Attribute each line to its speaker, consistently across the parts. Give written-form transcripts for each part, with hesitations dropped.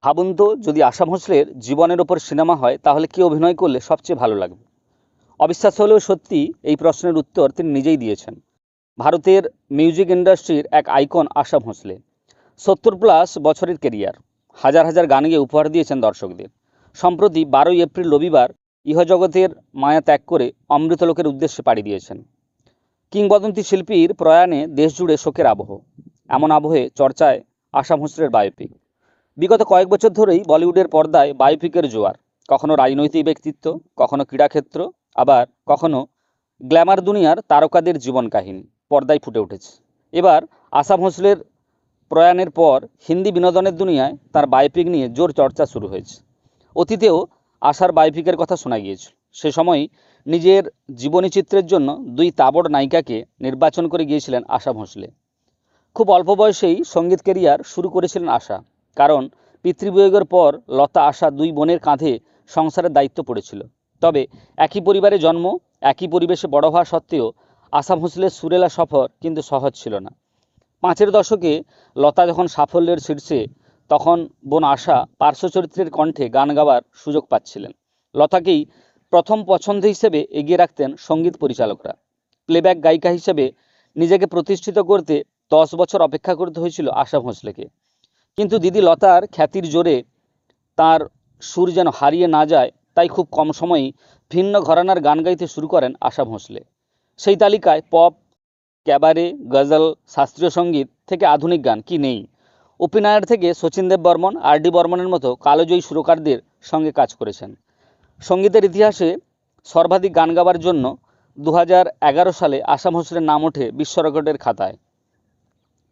Speaker 1: ভাবুন তো, যদি আশা ভোঁসলের জীবনের ওপর সিনেমা হয় তাহলে কে অভিনয় করলে সবচেয়ে ভালো লাগবে? অবিশ্বাস্য হলেও সত্যি, এই প্রশ্নের উত্তর তিনি নিজেই দিয়েছেন। ভারতের মিউজিক ইন্ডাস্ট্রির এক আইকন আশা ভোঁসলে। 70+ বছরের কেরিয়ার, হাজার হাজার গান গেয়ে উপহার দিয়েছেন দর্শকদের। সম্প্রতি 12 এপ্রিল রবিবার ইহজগতের মায়া ত্যাগ করে অমৃতলোকের উদ্দেশ্যে পাড়ি দিয়েছেন। কিংবদন্তি শিল্পীর প্রয়াণে দেশজুড়ে শোকের আবহ। এমন আবহে চর্চায় আশা ভোঁসলের বায়োপিক। বিগত কয়েক বছর ধরেই বলিউডের পর্দায় বায়োপিকের জোয়ার। কখনো রাজনৈতিক ব্যক্তিত্ব, কখনো ক্রীড়াক্ষেত্র, আবার কখনো গ্ল্যামার দুনিয়ার তারকাদের জীবন কাহিনী পর্দায় ফুটে উঠেছে। এবার আশা ভোঁসলের প্রয়াণের পর হিন্দি বিনোদনের দুনিয়ায় তার বায়োপিক নিয়ে জোর চর্চা শুরু হয়েছে। অতীতেও আশার বায়োপিকের কথা শোনা গিয়েছিল। সে সময় নিজের জীবনী চিত্রের জন্য 2 তাবড় নায়িকাকে নির্বাচন করে গিয়েছিলেন আশা ভোঁসলে। খুব অল্প বয়সেই সঙ্গীত ক্যারিয়ার শুরু করেছিলেন আশা। কারণ পিতৃবিয়োগের পর লতা আশা 2 বোনের কাঁধে সংসারের দায়িত্ব পড়েছিল। তবে একই পরিবারে জন্ম, একই পরিবেশে বড় হওয়া সত্ত্বেও আশা ভোঁসলের সুরেলা সফর কিন্তু সহজ ছিল না। 5-এর দশকে লতা যখন সাফল্যের শীর্ষে, তখন বোন আশা পার্শ্ব চরিত্রের কণ্ঠে গান গাওয়ার সুযোগ পাচ্ছিলেন। লতাকেই প্রথম পছন্দ হিসেবে এগিয়ে রাখতেন সঙ্গীত পরিচালকরা। প্লেব্যাক গায়িকা হিসেবে নিজেকে প্রতিষ্ঠিত করতে 10 বছর অপেক্ষা করতে হয়েছিল আশা ভোঁসলেকে। কিন্তু দিদি লতার খ্যাতির জোরে তার সুর যেন হারিয়ে না যায়, তাই খুব কম সময়েই ভিন্ন ঘরানার গান গাইতে শুরু করেন আশা ভোঁসলে। সেই তালিকায় পপ, ক্যাবারে, গজল, শাস্ত্রীয় সঙ্গীত থেকে আধুনিক গান কি নেই। ওপেনার থেকে শচীন দেব বর্মন, আর.ডি. বর্মনের মতো কালোজয়ী সুরকারদের সঙ্গে কাজ করেছেন। সঙ্গীতের ইতিহাসে সর্বাধিক গান গাওয়ার জন্য 2011 সালে আশা ভোঁসলের নাম ওঠে বিশ্ব রেকর্ডের খাতায়।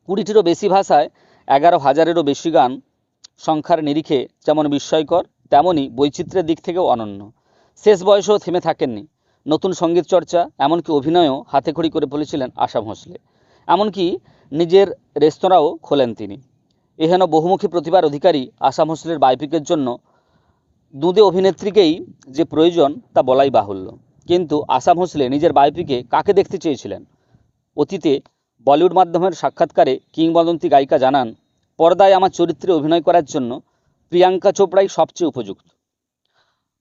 Speaker 1: 20টিরও বেশি ভাষায় 11,000-এরও বেশি গান সংখ্যার নিরিখে যেমন বিস্ময়কর, তেমনই বৈচিত্র্যের দিক থেকেও অনন্য। শেষ বয়সেও থেমে থাকেননি। নতুন সঙ্গীত চর্চা, এমনকি অভিনয়ও হাতেখড়ি করে ফেলেছিলেন আশা ভোঁসলে। এমনকি নিজের রেস্তোরাঁও খোলেন তিনি। এহেন বহুমুখী প্রতিভার অধিকারী আশা ভোঁসলের বায়োপিকের জন্য দুঁদে অভিনেত্রীকেই যে প্রয়োজন তা বলাই বাহুল্য। কিন্তু আশা ভোঁসলে নিজের বায়োপিকে কাকে দেখতে চেয়েছিলেন? অতীতে বলিউড মাধ্যমের সাক্ষাৎকারে কিংবদন্তি গায়িকা জানান, পর্দায় আমার চরিত্রে অভিনয় করার জন্য প্রিয়াঙ্কা চোপড়াই সবচেয়ে উপযুক্ত।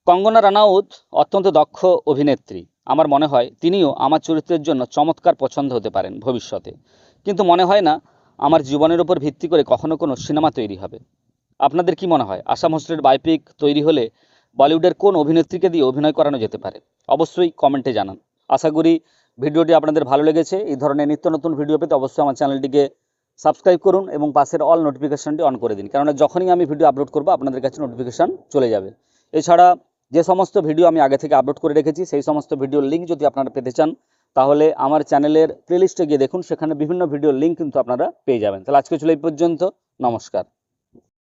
Speaker 1: কঙ্গনা রানাউত অত্যন্ত দক্ষ অভিনেত্রী। আমার মনে হয় তিনিও আমার চরিত্রের জন্য চমৎকার পছন্দ হতে পারেন ভবিষ্যতে। কিন্তু মনে হয় না আমার জীবনের উপর ভিত্তি করে কখনো কোনো সিনেমা তৈরি হবে। আপনাদের কি মনে হয়, আশা ভোঁসলের বায়োপিক তৈরি হলে বলিউডের কোন অভিনেত্রীকে দিয়ে অভিনয় করানো যেতে পারে? অবশ্যই কমেন্টে জানান। আশা করি ভিডিওটি আপনাদের ভালো লেগেছে। এই ধরনের নিত্য নতুন ভিডিও পেতে অবশ্যই আমার চ্যানেলটিকে সাবস্ক্রাইব করুন এবং পাশের অল নোটিফিকেশনটি অন করে দিন, কেননা যখনই আমি ভিডিও আপলোড করব আপনাদের কাছে নোটিফিকেশান চলে যাবে। এছাড়া যে সমস্ত ভিডিও আমি আগে থেকে আপলোড করে রেখেছি সেই সমস্ত ভিডিওর লিঙ্ক যদি আপনারা পেতে চান, তাহলে আমার চ্যানেলের প্লেলিস্টে গিয়ে দেখুন, সেখানে বিভিন্ন ভিডিওর লিঙ্ক কিন্তু আপনারা পেয়ে যাবেন। তাহলে আজকে চলে এই পর্যন্ত। নমস্কার।